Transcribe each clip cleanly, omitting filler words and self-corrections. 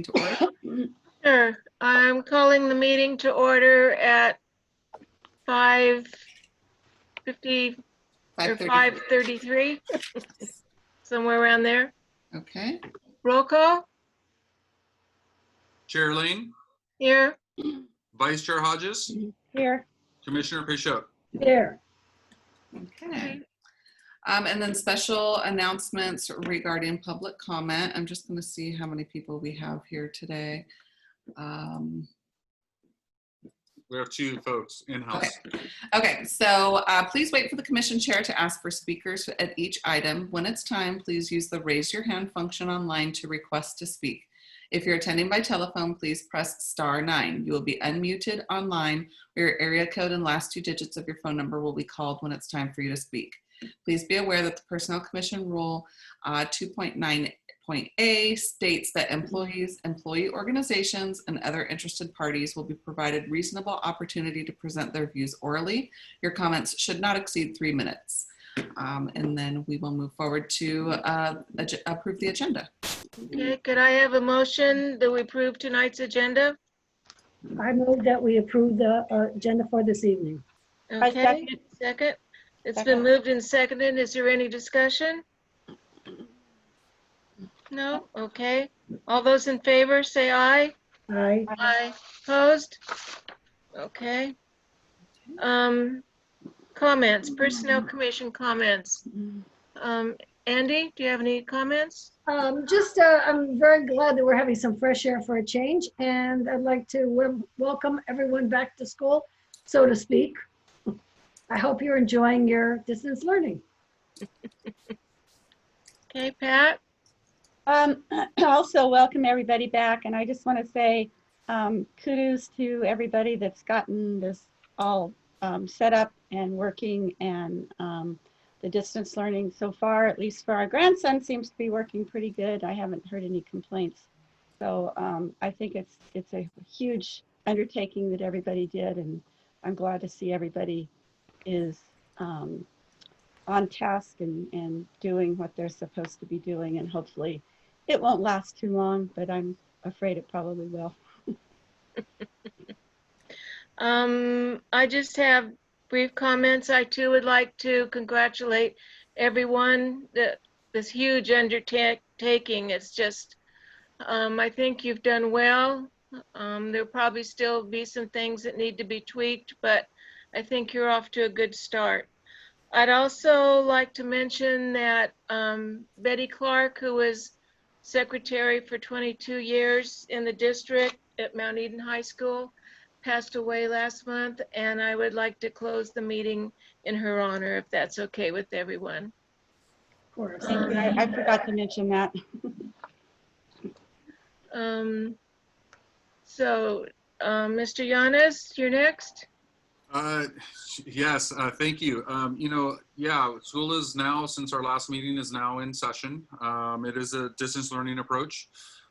to order? Sure. I'm calling the meeting to order at 5:50 or 5:33, somewhere around there. Okay. Roll call Chair Lane, here. Vice Chair Hodges, Here. Commissioner Bishop. Here. Okay. And then special announcements regarding public comment. I'm just going to see how many people we have here today. We have 2 folks in-house. Okay, so please wait for the commission chair to ask for speakers at each item. When it's time, please use the raise your hand function online to request to speak. If you're attending by telephone, please press *9. You will be unmuted online, where your area code and last 2 digits of your phone number will be called when it's time for you to speak. Please be aware that the Personnel Commission Rule 2.9.a states that employees, employee organizations, and other interested parties will be provided reasonable opportunity to present their views orally. Your comments should not exceed 3 minutes. And then we will move forward to approve the agenda. Okay, could I have a motion that we approve tonight's agenda? I move that we approve the agenda for this evening. Okay, second. It's been moved and seconded. Is there any discussion? No? Okay. All those in favor, say aye. Aye. Aye. Opposed? Okay. Comments, Personnel Commission comments. Andy, do you have any comments? I'm very glad that we're having some fresh air for a change, and I'd like to welcome everyone back to school, so to speak. I hope you're enjoying your distance learning. Okay, Pat? Also welcome everybody back, and I just want to say kudos to everybody that's gotten this all set up and working, and the distance learning so far, at least for our grandson, seems to be working pretty good. I haven't heard any complaints. So I think it's a huge undertaking that everybody did, and I'm glad to see everybody is on task and doing what they're supposed to be doing, and hopefully it won't last too long, but I'm afraid it probably will. I just have brief comments. I too would like to congratulate everyone that this huge undertaking. It's just, I think you've done well. There'll probably still be some things that need to be tweaked, but I think you're off to a good start. I'd also like to mention that Betty Clark, who was secretary for 22 years in the district at Mount Eden High School, passed away last month, and I would like to close the meeting in her honor, if that's okay with everyone. Of course. Thank you. I forgot to mention that. Mr. Yanis, you're next. Yes, thank you. School is now, since our last meeting, is now in session. It is a distance learning approach.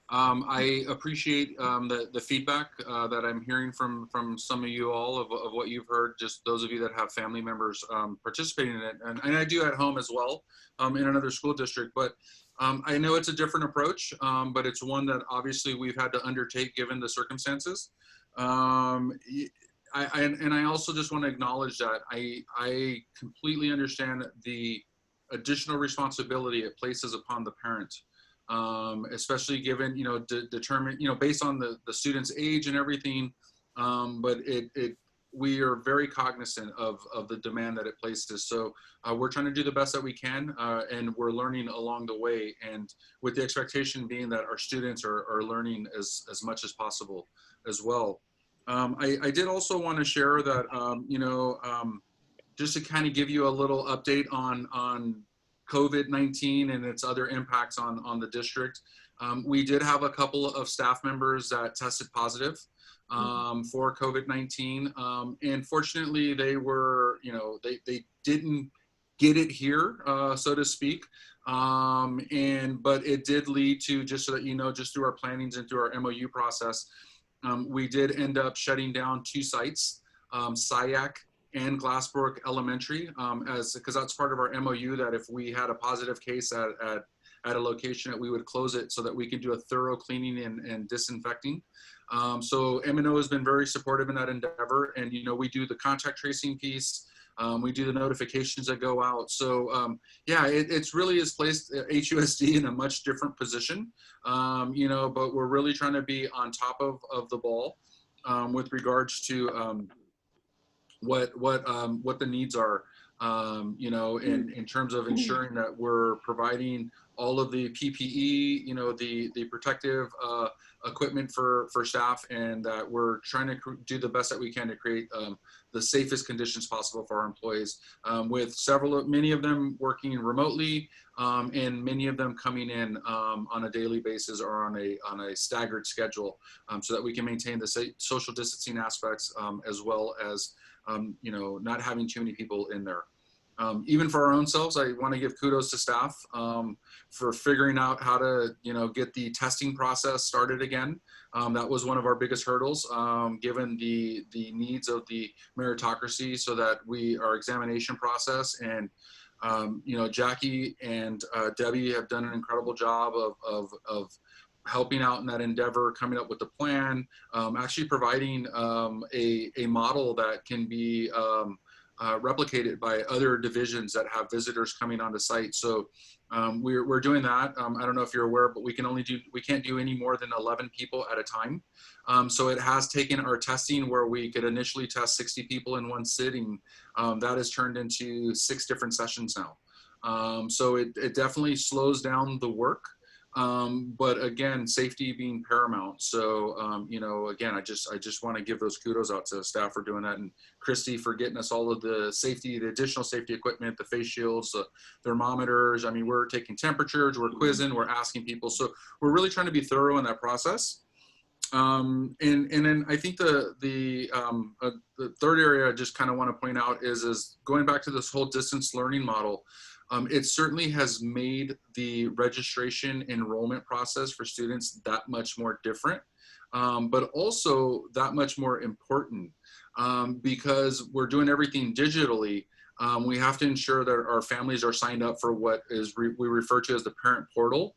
I appreciate the feedback that I'm hearing from some of you all of what you've heard, just those of you that have family members participating in it. And I do at home as well in another school district, but I know it's a different approach, but it's one that obviously we've had to undertake given the circumstances. I also just want to acknowledge that I completely understand the additional responsibility it places upon the parent, especially given, based on the student's age and everything. But we are very cognizant of the demand that it places. So we're trying to do the best that we can, and we're learning along the way, and with the expectation being that our students are learning as much as possible as well. I did also want to share that, just to kind of give you a little update on COVID-19 and its other impacts on the district. We did have a couple of staff members that tested positive for COVID-19. And fortunately, they were, they didn't get it here, so to speak. But it did lead to, just so that you know, just through our plannings and through our MOU process, we did end up shutting down 2 sites, SIAC and Glassbrook Elementary, because that's part of our MOU, that if we had a positive case at at a location, that we would close it so that we could do a thorough cleaning and disinfecting. So M&O has been very supportive in that endeavor. And, you know, we do the contact tracing piece. We do the notifications that go out. So yeah, it's really has placed HUSD in a much different position, you know, but we're really trying to be on top of the ball with regards to what the needs are, you know, in terms of ensuring that we're providing all of the PPE, you know, the protective equipment for staff, and that we're trying to do the best that we can to create the safest conditions possible for our employees, with many of them working remotely, and many of them coming in on a daily basis or on a staggered schedule, so that we can maintain the social distancing aspects, as well as you know, not having too many people in there. Even for our own selves, I want to give kudos to staff for figuring out how to, you know, get the testing process started again. That was one of our biggest hurdles, given the needs of the meritocracy, so that our examination process and, you know, Jackie and Debbie have done an incredible job of helping out in that endeavor, coming up with a plan, actually providing a model that can be replicated by other divisions that have visitors coming onto site. So we're doing that. I don't know if you're aware, but we can't do any more than 11 people at a time. So it has taken our testing, where we could initially test 60 people in one sitting. That has turned into 6 different sessions now. So it definitely slows down the work. But again, safety being paramount. So, you know, again, I just want to give those kudos out to staff for doing that, and Christy for getting us all of the additional safety equipment, the face shields, the thermometers. I mean, we're taking temperatures, we're quizzing, we're asking people. So we're really trying to be thorough in that process. And then I think the third area I just kind of want to point out is going back to this whole distance learning model. It certainly has made the registration enrollment process for students that much more different, but also that much more important, because we're doing everything digitally. We have to ensure that our families are signed up for what we refer to as the parent portal,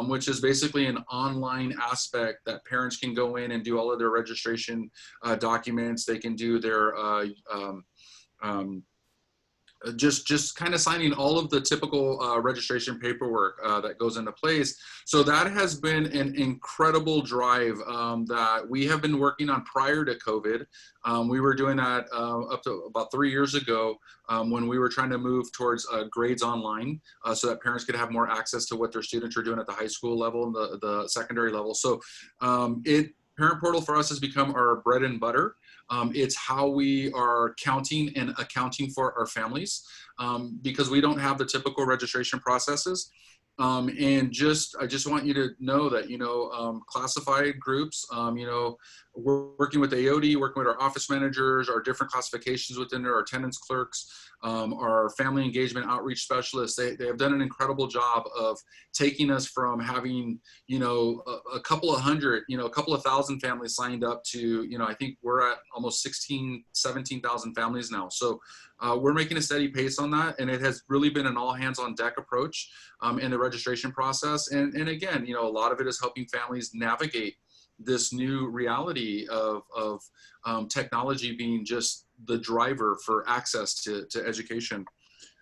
which is basically an online aspect that parents can go in and do all of their registration documents. They can do their just kind of signing all of the typical registration paperwork that goes into place. So that has been an incredible drive that we have been working on prior to COVID. We were doing that up to about 3 years ago, when we were trying to move towards grades online, so that parents could have more access to what their students are doing at the high school level and the secondary level. So Parent Portal for us has become our bread and butter. It's how we are counting and accounting for our families, because we don't have the typical registration processes. And I just want you to know that, you know, classified groups, you know, we're working with AOD, working with our office managers, our different classifications within there, our attendance clerks, our family engagement outreach specialists. They have done an incredible job of taking us from having, you know, a couple of hundred, you know, a couple of thousand families signed up to, you know, I think we're at almost 17,000 families now. So we're making a steady pace on that. And it has really been an all hands on deck approach in the registration process. And again, you know, a lot of it is helping families navigate this new reality of technology being just the driver for access to education.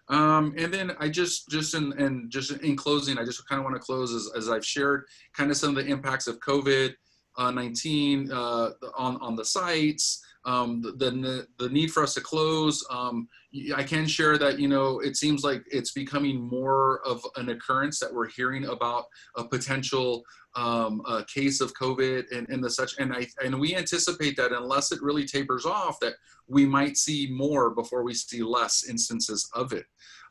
And then I just in closing, I just kind of want to close as I've shared kind of some of the impacts of COVID-19 on the sites, the need for us to close. I can share that, you know, it seems like it's becoming more of an occurrence that we're hearing about a potential case of COVID and the such. And we anticipate that unless it really tapers off, that we might see more before we see less instances of it.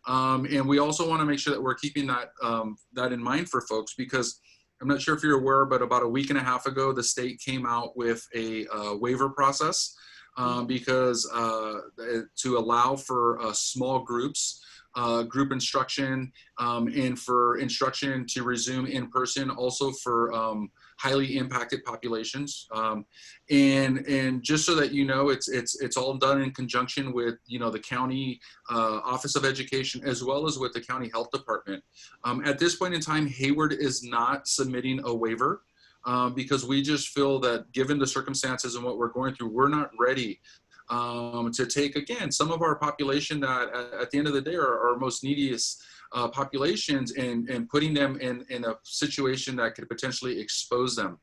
And we also want to make sure that we're keeping that in mind for folks, because I'm not sure if you're aware, but about a week and a half ago, the state came out with a waiver process because to allow for small groups, group instruction, and for instruction to resume in person, also for highly impacted populations. And just so that you know, it's all done in conjunction with, you know, the county Office of Education, as well as with the county health department. At this point in time, Hayward is not submitting a waiver because we just feel that given the circumstances and what we're going through, we're not ready to take, again, some of our population that at the end of the day are our most neediest populations, and putting them in a situation that could potentially expose them.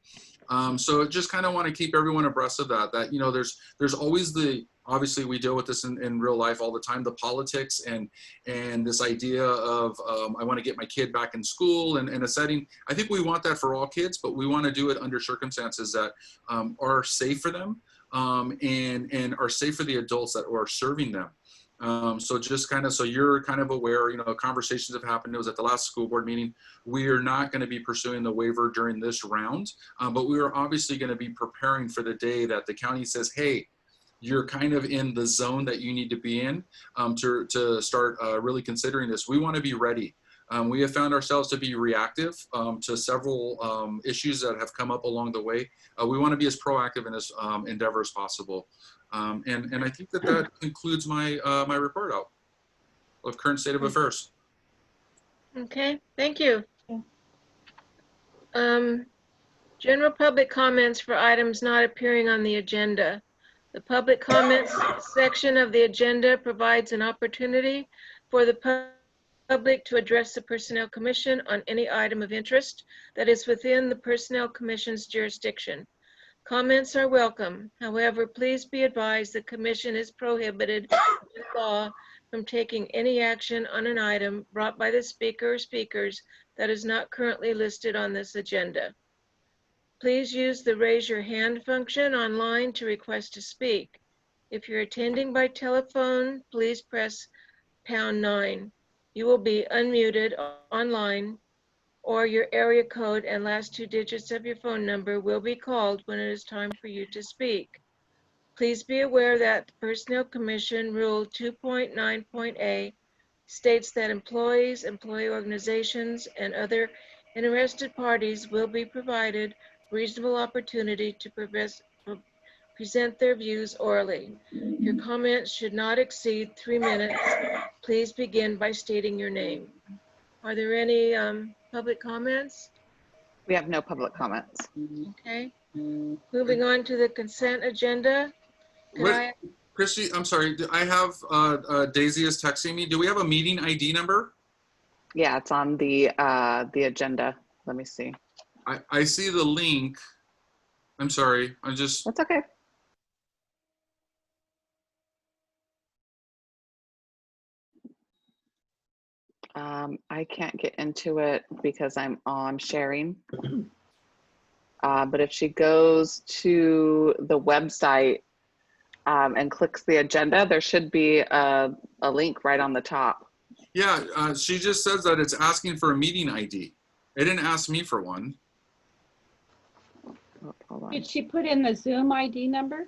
So just kind of want to keep everyone abreast of that, you know, there's always obviously we deal with this in real life all the time, the politics and this idea of I want to get my kid back in school and in a setting. I think we want that for all kids, but we want to do it under circumstances that are safe for them and are safe for the adults that are serving them. So just kind of, so you're kind of aware, you know, conversations have happened. It was at the last school board meeting. We are not going to be pursuing the waiver during this round, but we are obviously going to be preparing for the day that the county says, hey, you're kind of in the zone that you need to be in to start really considering this. We want to be ready. We have found ourselves to be reactive to several issues that have come up along the way. We want to be as proactive in this endeavor as possible. And I think that concludes my my report out of current state of affairs. Okay, thank you. General public comments for items not appearing on the agenda. The public comments section of the agenda provides an opportunity for the public to address the Personnel Commission on any item of interest that is within the Personnel Commission's jurisdiction. Comments are welcome. However, please be advised the Commission is prohibited by law from taking any action on an item brought by the speaker or speakers that is not currently listed on this agenda. Please use the raise your hand function online to request to speak. If you're attending by telephone, please press #9. You will be unmuted online, or your area code and last 2 digits of your phone number will be called when it is time for you to speak. Please be aware that the Personnel Commission Rule 2.9.a states that employees, employee organizations, and other interested parties will be provided reasonable opportunity to present their views orally. Your comments should not exceed 3 minutes. Please begin by stating your name. Are there any public comments? We have no public comments. Okay. Moving on to the consent agenda. Wait, Christy, I'm sorry. I have Daisy is texting me. Do we have a meeting ID number? Yeah, it's on the agenda. Let me see. I see the link. I'm sorry. I just. That's okay. I can't get into it because I'm sharing. But if she goes to the website and clicks the agenda, there should be a link right on the top. Yeah, she just says that it's asking for a meeting ID. It didn't ask me for one. Oh, hold on. Did she put in the Zoom ID number?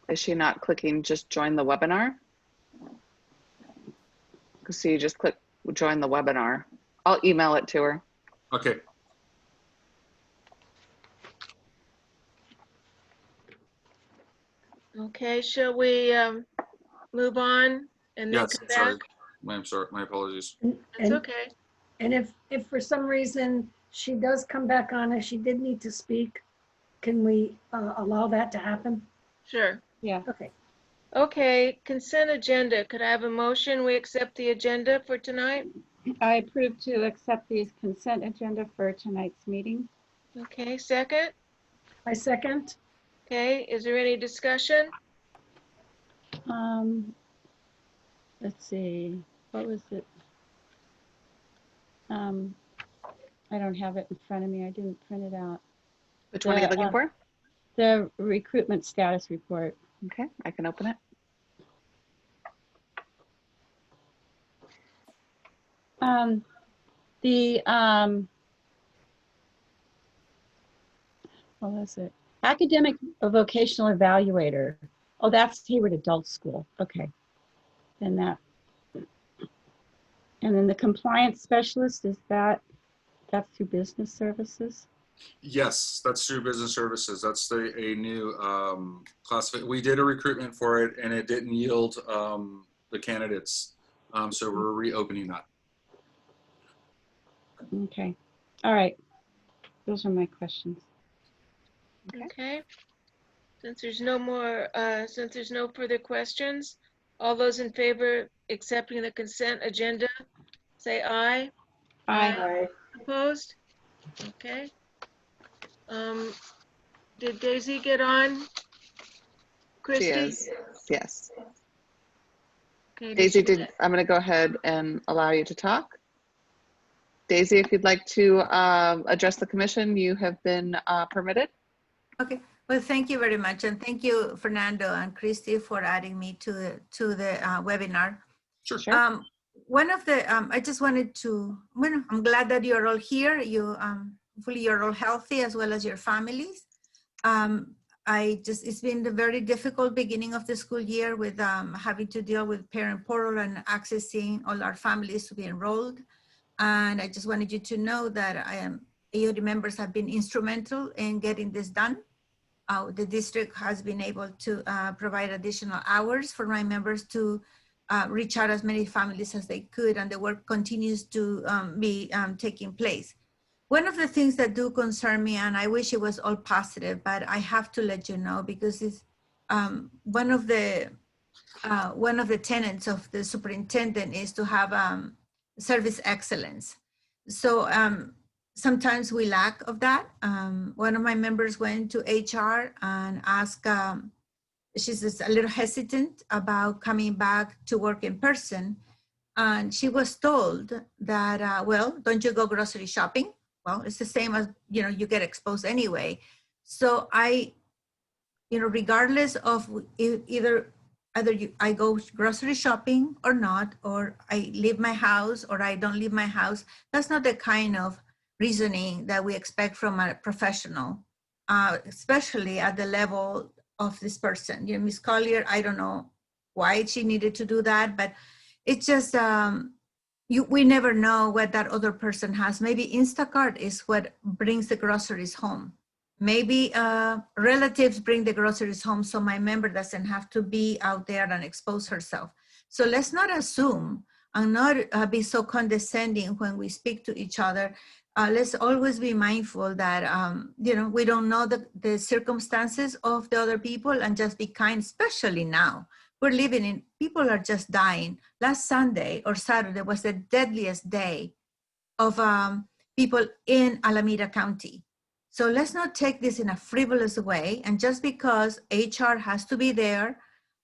Is she not clicking just join the webinar? So you just click join the webinar. I'll email it to her. Okay. Okay, shall we move on and then Yes, come sorry. back? I'm sorry. My apologies. That's okay. And if for some reason she does come back on, if she did need to speak, can we allow that to happen? Sure. Yeah. Okay. Okay, consent agenda. Could I have a motion? We accept the agenda for tonight? I approve to accept the consent agenda for tonight's meeting. Okay, second? I second. Okay, is there any discussion? Let's see, what was it? I don't have it in front of me. I didn't print it out. Which one are you looking for? The recruitment status report. Okay, I can open it. What was it? Academic vocational evaluator. Oh, that's Hayward Adult School. Okay. Then that. And then the compliance specialist, is that's through business services? Yes, that's through business services. That's a new class. We did a recruitment for it and it didn't yield the candidates. So we're reopening that. Okay. All right. Those are my questions. Okay. Since there's no further questions, all those in favor of accepting the consent agenda, say aye. Aye. Opposed? Okay. Did Daisy get on? She Christie? is, yes. Okay, Daisy, I'm going to go ahead and allow you to talk. Daisy, if you'd like to address the commission, you have been permitted. Okay, well, thank you very much. And thank you, Fernando and Christy, for adding me to the webinar. Sure. One of the, I just wanted to, well, I'm glad that you're all here. Hopefully you're all healthy as well as your families. It's been a very difficult beginning of the school year with having to deal with parent portal and accessing all our families to be enrolled. And I just wanted you to know that AOD members have been instrumental in getting this done. The district has been able to provide additional hours for my members to reach out as many families as they could, and the work continues to be taking place. One of the things that do concern me, and I wish it was all positive, but I have to let you know because it's one of the tenets of the superintendent is to have service excellence. So sometimes we lack of that. One of my members went to HR and asked, she's just a little hesitant about coming back to work in person. And she was told that, well, don't you go grocery shopping? Well, it's the same as, you get exposed anyway. So regardless of either I go grocery shopping or not, or I leave my house or I don't leave my house, that's not the kind of reasoning that we expect from a professional, especially at the level of this person. Ms. Collier, I don't know why she needed to do that, but it's just, we never know what that other person has. Maybe Instacart is what brings the groceries home. Maybe relatives bring the groceries home so my member doesn't have to be out there and expose herself. So let's not assume and not be so condescending when we speak to each other. Let's always be mindful that, we don't know the circumstances of the other people, and just be kind, especially now. We're living in, people are just dying. Last Sunday or Saturday was the deadliest day of people in Alameda County. So let's not take this in a frivolous way. And just because HR has to be there,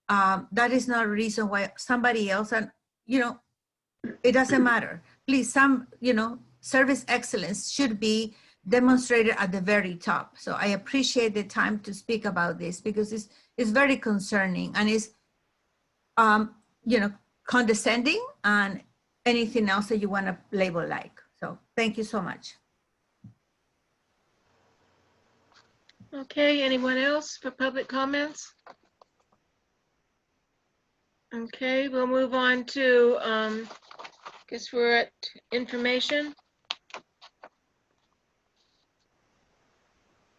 that is not a reason why somebody else, and it doesn't matter. Please, service excellence should be demonstrated at the very top. So I appreciate the time to speak about this because it's very concerning, and it's, condescending and anything else that you want to label like. So thank you so much. Okay, anyone else for public comments? Okay, we'll move on to, guess we're at information.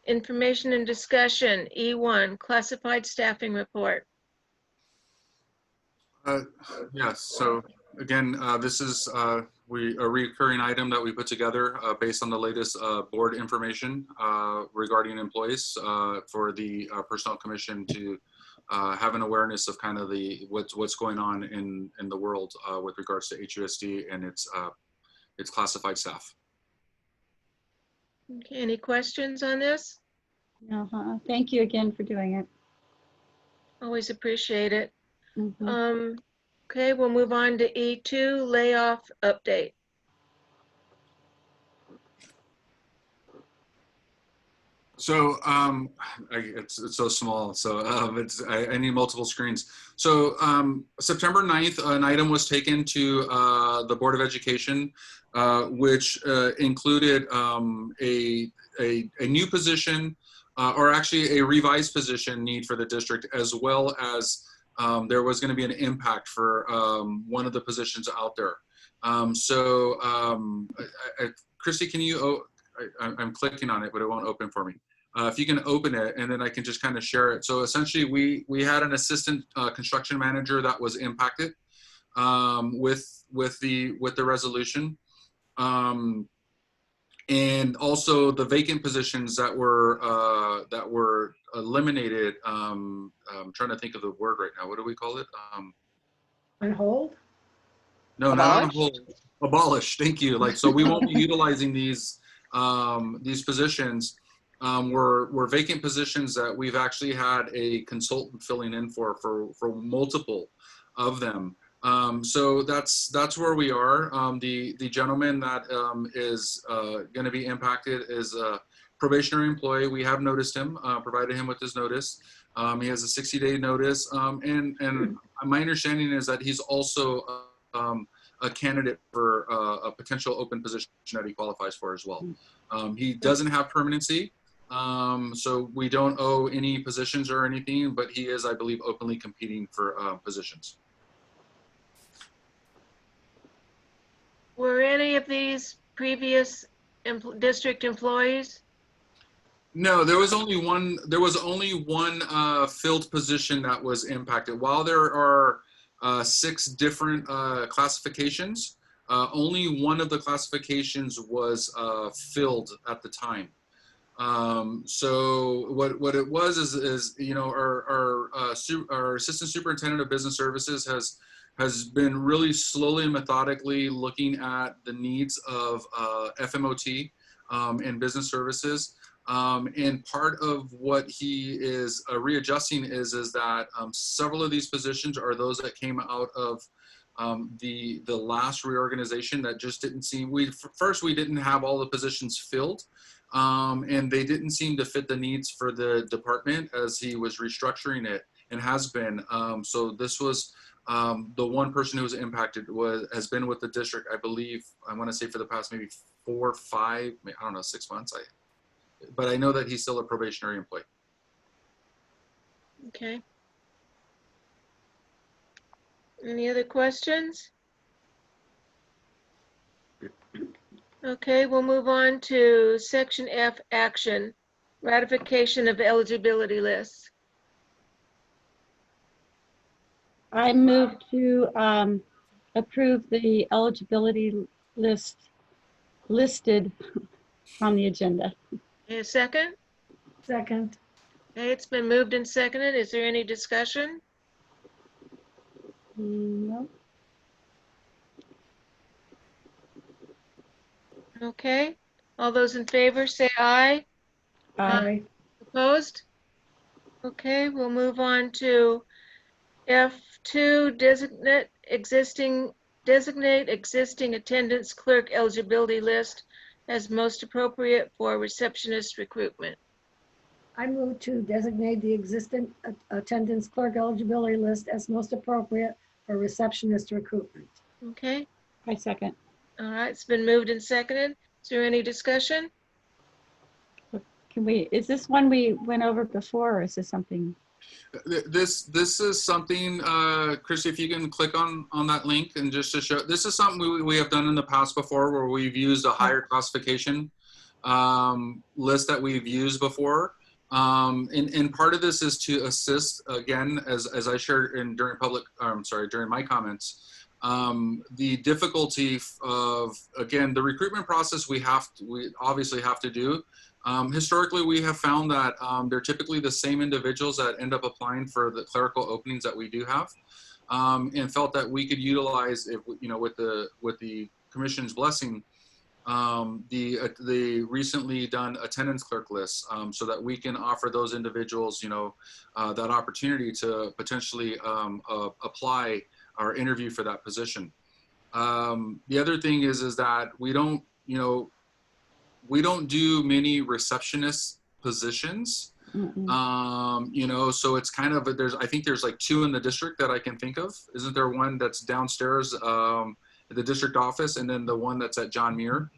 Information and discussion, E1, classified staffing report. Yes, so again, this is a recurring item that we put together based on the latest board information regarding employees for the Personnel Commission to have an awareness of kind of what's going on in the world with regards to HUSD and its classified staff. Okay, any questions on this? Thank you again for doing it. Always appreciate it. Mhm. Okay, we'll move on to E2, layoff update. So it's so small, so I need multiple screens. So September 9th, an item was taken to the Board of Education, which included a new position, or actually a revised position need for the district, as well as there was going to be an impact for one of the positions out there. Christy, can you I'm clicking on it, but it won't open for me. If you can open it, and then I can just kind of share it. So essentially, we had an assistant construction manager that was impacted with the resolution, and also the vacant positions that were eliminated. I'm trying to think of the word right now. What do we call it? On hold? No, not on Abolished? hold. Abolished. Thank you. Like, so we won't be utilizing these positions. Were vacant positions that we've actually had a consultant filling in for multiple of them. So that's where we are. The gentleman that is going to be impacted is a probationary employee. We have noticed him, provided him with his notice. He has a 60-day notice, and my understanding is that he's also a candidate for a potential open position that he qualifies for as well. He doesn't have permanency, so we don't owe any positions or anything, but he is, I believe, openly competing for positions. Were any of these previous district employees? No, there was only one. There was only one filled position that was impacted. While there are 6 different classifications, only one of the classifications was filled at the time. So what it was is you know, our assistant superintendent of business services has been really slowly and methodically looking at the needs of FMOT and business services. And part of what he is readjusting is that several of these positions are those that came out of the last reorganization that just didn't seem, first we didn't have all the positions filled, and they didn't seem to fit the needs for the department as he was restructuring it, and has been. So this was the one person who was impacted has been with the district, I believe, I want to say for the past maybe 4 or 5, I don't know, 6 months. But I know that he's still a probationary employee. Okay. Any other questions? Okay, we'll move on to section F, action, ratification of eligibility lists. I move to approve the eligibility list listed on the agenda. A second? Second. Okay, it's been moved and seconded. Is there any discussion? No. Okay, all those in favor say aye. Aye. Opposed? Okay, we'll move on to F2, designate existing attendance clerk eligibility list as most appropriate for receptionist recruitment. I move to designate the existing attendance clerk eligibility list as most appropriate for receptionist recruitment. Okay, I second. all right, it's been moved and seconded. Is there any discussion? Is this one we went over before, or is this something? This is something, Christy, if you can click on that link and just to show, this is something we have done in the past before, where we've used a higher classification list that we've used before. And part of this is to assist, again, as I shared during my comments, the difficulty of, again, the recruitment process we obviously have to do. Historically, we have found that they're typically the same individuals that end up applying for the clerical openings that we do have, and felt that we could utilize, if you know, with the commission's blessing, the recently done attendance clerk lists, so that we can offer those individuals, you know, that opportunity to potentially apply or interview for that position. The other thing is that we don't, you know, we don't do many receptionist positions, you know, so it's kind of, I think there's like 2 in the district that I can think of. Isn't there one that's downstairs at the district office, and then the one that's at John Muir?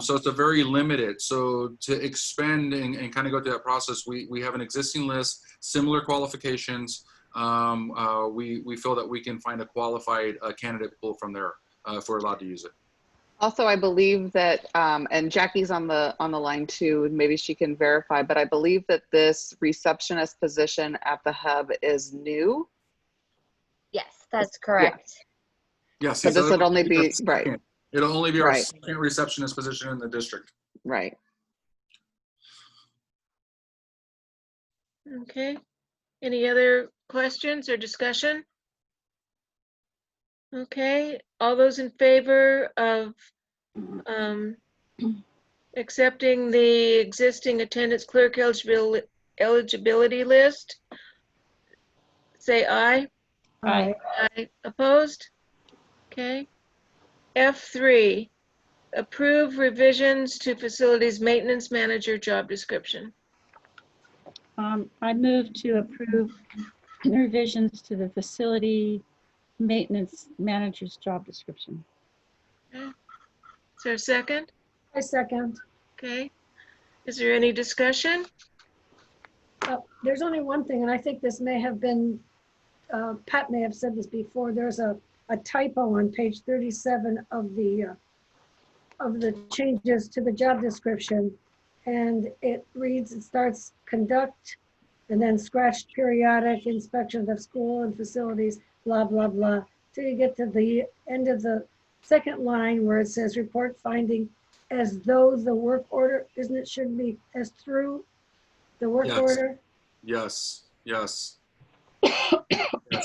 So it's a very limited. So to expand and kind of go through that process, we have an existing list, similar qualifications. We feel that we can find a qualified candidate pool from there if we're allowed to use it. Also, I believe that, and Jackie's on the line too, and maybe she can verify, but I believe that this receptionist position at the hub is new. Yes, that's correct. Yes. So this would only be, right, second. It'll only be our Right. second receptionist position in the district. right. Okay. Any other questions or discussion? Okay, all those in favor of accepting the existing attendance clerk eligibility list, say aye. Aye. Aye. Opposed? Okay. F3, approve revisions to facilities maintenance manager job description. I move to approve revisions to the facility maintenance manager's job description. Okay. Is there a second? I second. Okay. Is there any discussion? There's only one thing, and I think this may have been, Pat may have said this before, there's a typo on page 37 of the changes to the job description. And it reads, it starts conduct, and then scratched periodic inspections of school and facilities, blah, blah, blah. Till you get to the end of the second line where it says report finding as though the work order, isn't it, should be as through the work Yes. order? Yes. Yes. I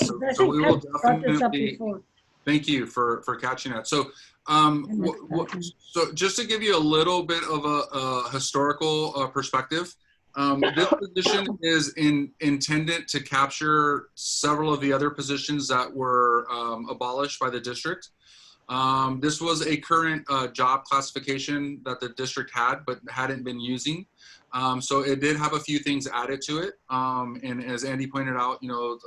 So think we will Pat brought this up definitely. before. Thank you for catching that. So, so just to give you a little bit of a historical perspective, this position is intended to capture several of the other positions that were abolished by the district. This was a current job classification that the district had, but hadn't been using. So it did have a few things added to it. And as Andy pointed out, you know,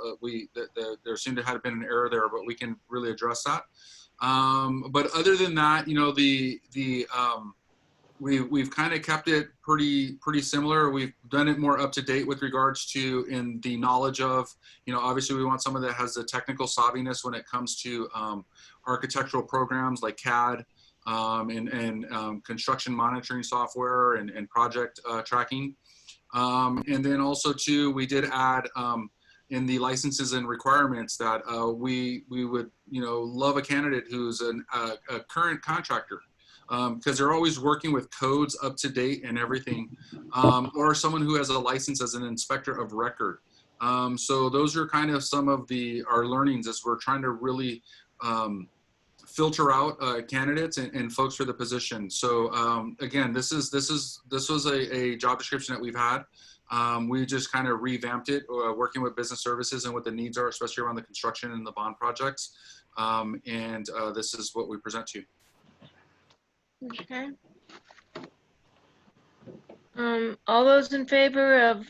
there seemed to have been an error there, but we can really address that. But other than that, you know, we've kind of kept it pretty similar. We've done it more up to date with regards to in the knowledge of, you know, obviously we want someone that has the technical savviness when it comes to architectural programs like CAD and construction monitoring software and project tracking. And then also too, we did add in the licenses and requirements that we would, you know, love a candidate who's a current contractor. Because they're always working with codes up to date and everything, or someone who has a license as an inspector of record. So those are kind of some of our learnings as we're trying to really filter out candidates and folks for the position. So again, this was a job description that we've had. We just kind of revamped it, working with business services and what the needs are, especially around the construction and the bond projects. And this is what we present to you. Okay. All those in favor of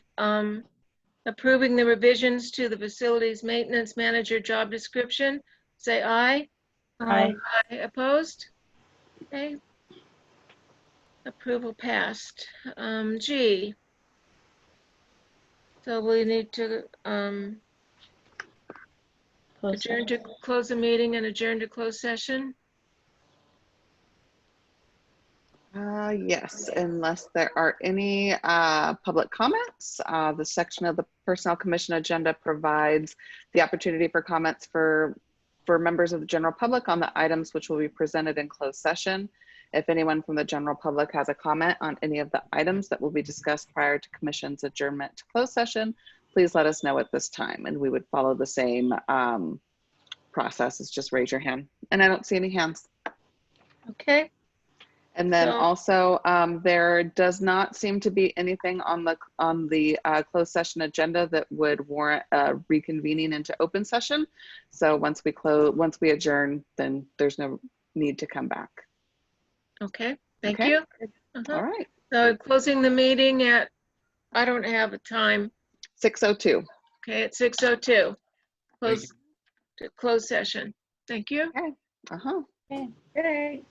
approving the revisions to the facilities maintenance manager job description, say aye. Aye. Aye. Opposed? Okay. Approval passed. G. So we need to Close adjourn to close the meeting and adjourn to closed session. Yes, unless there are any public comments. The section of the Personnel Commission agenda provides the opportunity for comments for members of the general public on the items which will be presented in closed session. If anyone from the general public has a comment on any of the items that will be discussed prior to Commission's adjournment to closed session, please let us know at this time, and we would follow the same process as just raise your hand. And I don't see any hands. Okay. And then So- also, there does not seem to be anything on the closed session agenda that would warrant reconvening into open session. So once we adjourn, then there's no need to come back. Okay. Thank Okay. you. All right, So closing the meeting at, I don't have a time. 6:02. Okay, at 6:02. Thank you. Close session. Thank you. Uh-huh. Okay.